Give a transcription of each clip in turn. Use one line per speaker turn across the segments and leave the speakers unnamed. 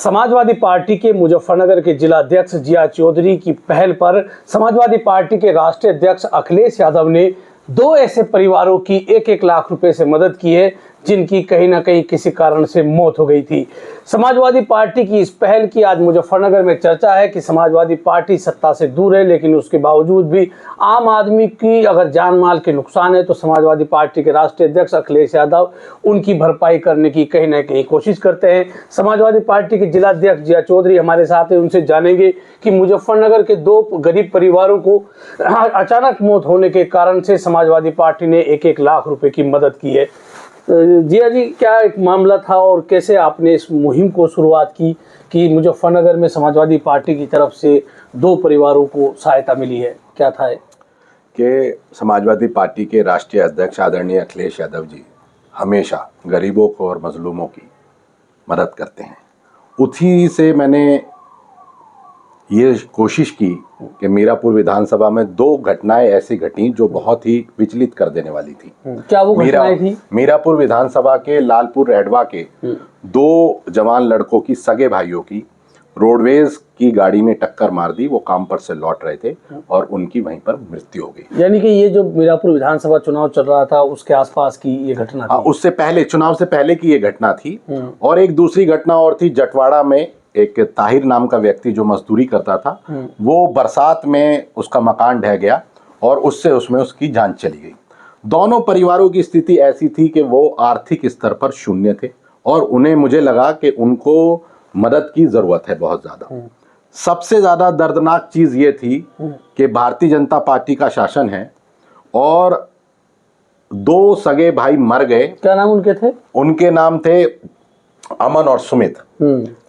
Samajwadi party के मुजफ्फरनगर के जिला अध्यक्ष जिया चौधरी की पहल पर समाजवादी पार्टी के राष्ट्रीय अध्यक्ष अखिलेश यादव ने 2 ऐसे परिवारों की 1-1 लाख रुपए से मदद की है जिनकी कहीं ना कहीं किसी कारण से मौत हो गई थी। समाजवादी पार्टी की इस पहल की आज मुजफ्फरनगर में चर्चा है कि समाजवादी पार्टी सत्ता से दूर है, लेकिन उसके बावजूद भी आम आदमी की अगर जान माल के नुकसान है तो समाजवादी पार्टी के राष्ट्रीय अध्यक्ष अखिलेश यादव उनकी भरपाई करने की कहीं ना कहीं कोशिश करते हैं। समाजवादी पार्टी के जिला अध्यक्ष जिया चौधरी हमारे साथ हैं, उनसे जानेंगे कि मुजफ्फरनगर के 2 गरीब परिवारों को अचानक मौत होने के कारण से समाजवादी पार्टी ने 1-1 लाख रुपए की मदद की है। जिया जी, क्या एक मामला था और कैसे आपने इस मुहिम को शुरुआत की कि मुजफ्फरनगर में समाजवादी पार्टी की तरफ से 2 परिवारों को सहायता मिली है, क्या था
कि समाजवादी पार्टी के राष्ट्रीय अध्यक्ष आदरणीय अखिलेश यादव जी हमेशा गरीबों को और मजलूमों की मदद करते हैं। उसी से मैंने ये कोशिश की कि मीरापुर विधानसभा में 2 घटनाएं ऐसी घटी जो बहुत ही विचलित कर देने वाली थी।
क्या वो घटनाएं थी?
मीरापुर विधानसभा के लालपुर रेडवा के 2 जवान लड़कों की, सगे भाइयों की रोडवेज की गाड़ी ने टक्कर मार दी। वो काम पर से लौट रहे थे और उनकी वहीं पर मृत्यु हो गई।
यानी कि ये जो मीरापुर विधानसभा चुनाव चल रहा था उसके आसपास की ये घटना थी?
उससे पहले, चुनाव से पहले की ये घटना थी। और एक दूसरी घटना और थी, जटवाड़ा में एक ताहिर नाम का व्यक्ति जो मजदूरी करता था, वो बरसात में उसका मकान ढह गया और उसमें उसकी जान चली गई। दोनों परिवारों की स्थिति ऐसी थी कि वो आर्थिक स्तर पर शून्य थे और उन्हें, मुझे लगा कि उनको मदद की जरूरत है बहुत ज्यादा। सबसे ज्यादा दर्दनाक चीज ये थी कि भारतीय जनता पार्टी का शासन है और 2 सगे भाई मर गए।
क्या नाम उनके थे? उनके
नाम थे अमन और सुमित।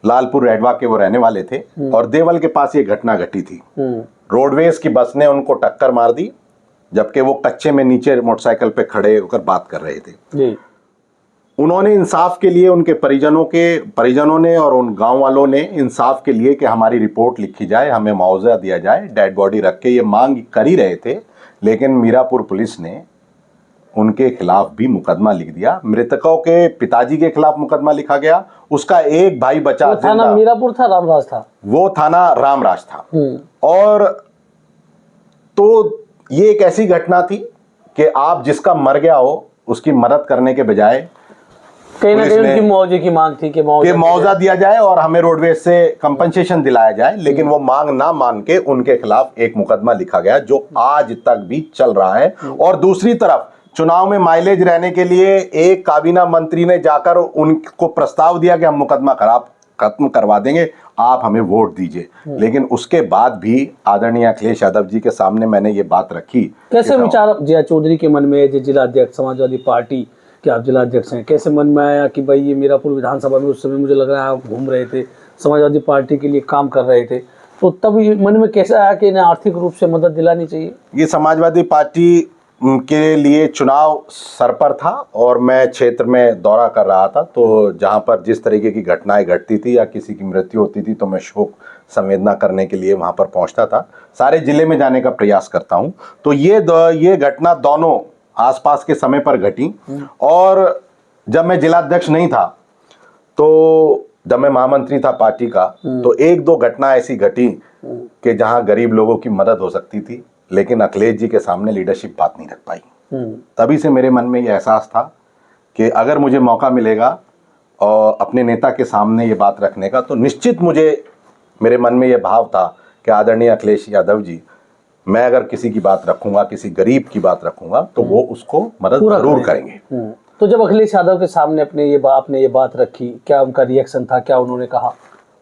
लालपुर रेडवा के वो रहने वाले थे और देवल के पास ये घटना घटी थी। रोडवेज की बस ने उनको टक्कर मार दी जबकि वो कच्चे में नीचे मोटरसाइकिल पे खड़े होकर बात कर रहे थे। उन्होंने इंसाफ के लिए, उनके परिजनों ने और उन गांव वालों ने इंसाफ के लिए कि हमारी रिपोर्ट लिखी जाए, हमें मुआवजा दिया जाए, डेड बॉडी रख के ये मांग कर ही रहे थे। लेकिन मीरापुर पुलिस ने उनके खिलाफ भी मुकदमा लिख दिया। मृतकों के पिताजी के खिलाफ मुकदमा लिखा गया। उसका एक भाई बचा।
वो थाना मीरापुर था, रामराज था?
वो थाना रामराज था। और तो ये एक ऐसी घटना थी कि आप जिसका मर गया हो उसकी मदद करने के बजाय
कहीं ना कहीं उनकी मुआवजे की मांग थी कि
मुआवजा दिया जाए और हमें रोडवेज से कंपनसेशन दिलाया जाए। लेकिन वो मांग ना मान के उनके खिलाफ एक मुकदमा लिखा गया जो आज तक भी चल रहा है। और दूसरी तरफ चुनाव में माइलेज रहने के लिए एक काबीना मंत्री ने जाकर उनको प्रस्ताव दिया कि हम मुकदमा खत्म करवा देंगे, आप हमें वोट दीजिए। लेकिन उसके बाद भी आदरणीय अखिलेश यादव जी के सामने मैंने ये बात रखी।
कैसे विचार जिया चौधरी के मन में, जो जिला अध्यक्ष समाजवादी पार्टी के आप जिला अध्यक्ष हैं, कैसे मन में आया कि भाई ये मीरापुर विधानसभा में उस समय मुझे लग रहा है आप घूम रहे थे, समाजवादी पार्टी के लिए काम कर रहे थे, तो तब मन में कैसे आया कि इन्हें आर्थिक रूप से मदद दिलानी चाहिए?
ये समाजवादी पार्टी के लिए चुनाव सर पर था और मैं क्षेत्र में दौरा कर रहा था, तो जहां पर जिस तरीके की घटनाएं घटती थी या किसी की मृत्यु होती थी तो मैं शोक संवेदना करने के लिए वहां पर पहुंचता था। सारे जिले में जाने का प्रयास करता हूं। तो ये घटना दोनों आसपास के समय पर घटी। और जब मैं जिला अध्यक्ष नहीं था, तो जब मैं महामंत्री था पार्टी का, तो 1-2 घटना ऐसी घटी कि जहां गरीब लोगों की मदद हो सकती थी, लेकिन अखिलेश जी के सामने लीडरशिप बात नहीं रख पाई। तभी से मेरे मन में ये एहसास था कि अगर मुझे मौका मिलेगा और अपने नेता के सामने ये बात रखने का, तो निश्चित मेरे मन में ये भाव था कि आदरणीय अखिलेश यादव जी, मैं अगर किसी की बात रखूंगा, किसी गरीब की बात रखूंगा, तो वो उसको मदद जरूर करेंगे।
तो जब अखिलेश यादव के सामने आपने ये बात रखी, क्या उनका रिएक्शन था, क्या उन्होंने कहा?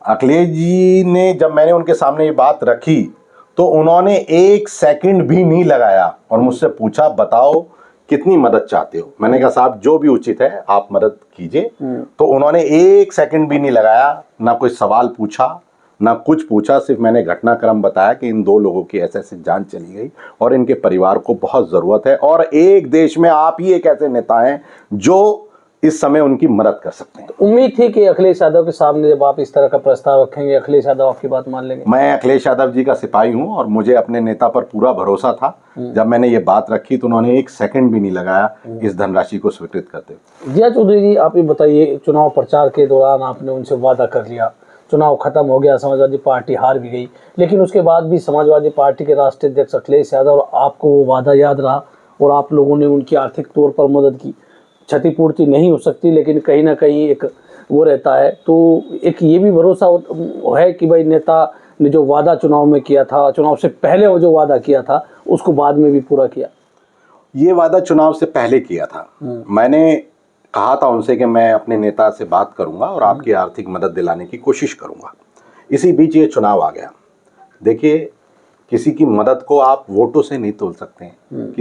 अखिलेश जी ने, जब मैंने उनके सामने ये बात रखी तो उन्होंने 1 सेकंड भी नहीं लगाया और मुझसे पूछा, बताओ कितनी मदद चाहते हो? मैंने कहा साहब जो भी उचित है आप मदद कीजिए। तो उन्होंने 1 सेकंड भी नहीं लगाया, ना कोई सवाल पूछा, ना कुछ पूछा। सिर्फ मैंने घटनाक्रम बताया कि इन 2 लोगों की ऐसे जान चली गई और इनके परिवार को बहुत जरूरत है। और एक देश में आप ही एक ऐसे नेता हैं जो इस समय उनकी मदद कर सकते हैं।
तो उम्मीद थी कि अखिलेश यादव के सामने जब आप इस तरह का प्रस्ताव रखेंगे, अखिलेश यादव आपकी बात मान लेंगे?
मैं अखिलेश यादव जी का सिपाही हूं और मुझे अपने नेता पर पूरा भरोसा था। जब मैंने ये बात रखी तो उन्होंने 1 सेकंड भी नहीं लगाया इस धनराशि को स्वीकृत करते।
जिया चौधरी जी, आप ये बताइए, चुनाव प्रचार के दौरान आपने उनसे वादा कर लिया, चुनाव खत्म हो गया, समाजवादी पार्टी हार भी गई, लेकिन उसके बाद भी समाजवादी पार्टी के राष्ट्रीय अध्यक्ष अखिलेश यादव और आपको वो वादा याद रहा और आप लोगों ने उनकी आर्थिक तौर पर मदद की। क्षतिपूर्ति नहीं हो सकती, लेकिन कहीं ना कहीं एक वो रहता है, तो एक ये भी भरोसा है कि भाई नेता ने जो वादा चुनाव में किया था, चुनाव से पहले वो जो वादा किया था उसको बाद में भी पूरा किया।
ये वादा चुनाव से पहले किया था। मैंने कहा था उनसे कि मैं अपने नेता से बात करूंगा और आपकी आर्थिक मदद दिलाने की कोशिश करूंगा। इसी बीच ये चुनाव आ गया। देखिए, किसी की मदद को आप वोटों से नहीं तोल सकते हैं,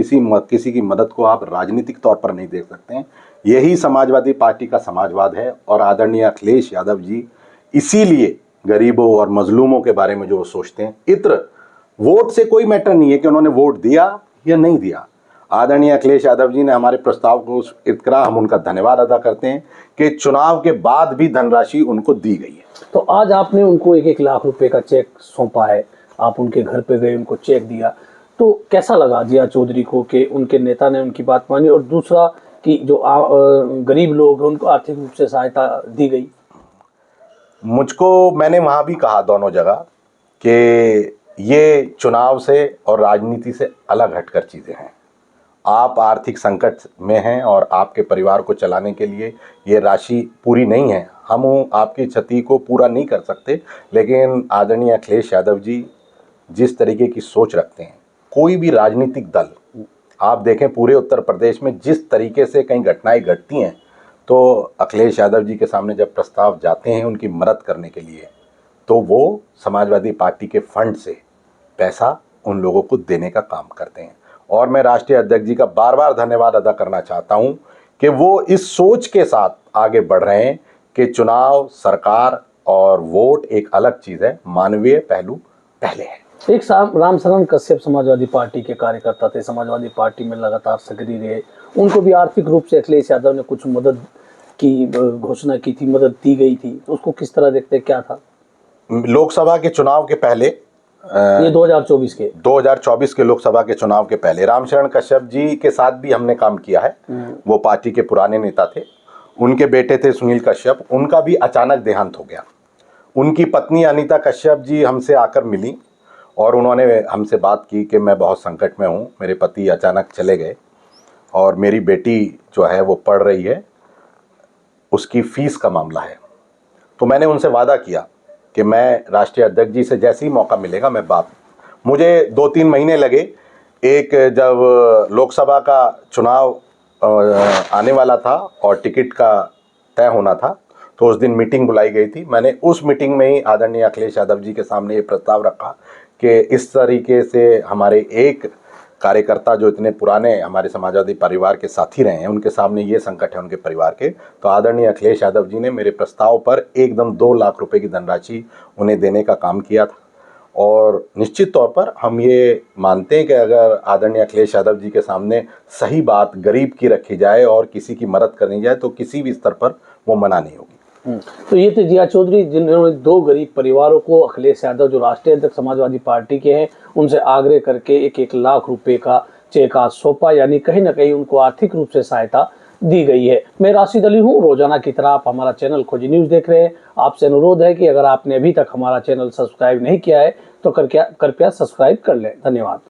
किसी की मदद को आप राजनीतिक तौर पर नहीं देख सकते हैं। यही समाजवादी पार्टी का समाजवाद है और आदरणीय अखिलेश यादव जी इसीलिए गरीबों और मजलूमों के बारे में जो वो सोचते हैं, इत्र वोट से कोई मैटर नहीं है कि उन्होंने वोट दिया या नहीं दिया। आदरणीय अखिलेश यादव जी ने हमारे प्रस्ताव को इतना हम उनका धन्यवाद अदा करते हैं कि चुनाव के बाद भी धनराशि उनको दी गई है।
तो आज आपने उनको 1-1 लाख रुपए का चेक सौंपा है, आप उनके घर पे गए, उनको चेक दिया, तो कैसा लगा जिया चौधरी को कि उनके नेता ने उनकी बात मानी, और दूसरा कि जो गरीब लोग हैं उनको आर्थिक रूप से सहायता दी गई?
मुझको, मैंने वहाँ भी कहा दोनों जगह कि ये चुनाव से और राजनीति से अलग हटकर चीज़ें हैं। आप आर्थिक संकट में हैं और आपके परिवार को चलाने के लिए ये राशि पूरी नहीं है। हम आपकी क्षति को पूरा नहीं कर सकते, लेकिन आदरणीय अखिलेश यादव जी जिस तरीके की सोच रखते हैं, कोई भी राजनीतिक दल आप देखें पूरे उत्तर प्रदेश में जिस तरीके से कई घटनाएं घटती हैं, तो अखिलेश यादव जी के सामने जब प्रस्ताव जाते हैं उनकी मदद करने के लिए, तो वो समाजवादी पार्टी के फंड से पैसा उन लोगों को देने का काम करते हैं। और मैं राष्ट्रीय अध्यक्ष जी का बार बार धन्यवाद अदा करना चाहता हूं कि वो इस सोच के साथ आगे बढ़ रहे हैं कि चुनाव, सरकार और वोट एक अलग चीज़ है, मानवीय पहलू पहले है।
एक रामशरण कश्यप समाजवादी पार्टी के कार्यकर्ता थे, समाजवादी पार्टी में लगातार सक्रिय रहे, उनको भी आर्थिक रूप से अखिलेश यादव ने कुछ मदद की घोषणा की थी, मदद दी गई थी, तो उसको किस तरह देखते, क्या था?
लोकसभा के चुनाव के पहले,
ये
2024 के लोकसभा के चुनाव के पहले रामशरण कश्यप जी के साथ भी हमने काम किया है। वो पार्टी के पुराने नेता थे। उनके बेटे थे सुनील कश्यप, उनका भी अचानक देहांत हो गया। उनकी पत्नी अनीता कश्यप जी हमसे आकर मिली और उन्होंने हमसे बात की कि मैं बहुत संकट में हूँ, मेरे पति अचानक चले गए और मेरी बेटी जो है वो पढ़ रही है, उसकी फीस का मामला है। तो मैंने उनसे वादा किया कि मैं राष्ट्रीय अध्यक्ष जी से जैसे ही मौका मिलेगा मैं बात, मुझे 2-3 महीने लगे। एक जब लोकसभा का चुनाव आने वाला था और टिकट का तय होना था, तो उस दिन मीटिंग बुलाई गई थी। मैंने उस मीटिंग में ही आदरणीय अखिलेश यादव जी के सामने ये प्रस्ताव रखा कि इस तरीके से हमारे एक कार्यकर्ता जो इतने पुराने हमारे समाजवादी परिवार के साथी रहे हैं, उनके सामने ये संकट है उनके परिवार के, तो आदरणीय अखिलेश यादव जी ने मेरे प्रस्ताव पर एकदम 2 लाख रुपए की धनराशि उन्हें देने का काम किया था। और निश्चित तौर पर हम ये मानते हैं कि अगर आदरणीय अखिलेश यादव जी के सामने सही बात गरीब की रखी जाए और किसी की मदद करनी जाए, तो किसी भी स्तर पर वो मना नहीं होगी।
तो ये थे जिया चौधरी, जिन्होंने 2 गरीब परिवारों को अखिलेश यादव जो राष्ट्रीय अध्यक्ष समाजवादी पार्टी के हैं उनसे आग्रह करके 1-1 लाख रुपए का चेक आज सौंपा, यानी कहीं ना कहीं उनको आर्थिक रूप से सहायता दी गई है। मैं राशिद अली हूँ। रोजाना की तरह आप हमारा चैनल खोजी न्यूज़ देख रहे हैं। आपसे अनुरोध है कि अगर आपने अभी तक हमारा चैनल सब्सक्राइब नहीं किया है तो कृपया सब्सक्राइब कर लें। धन्यवाद।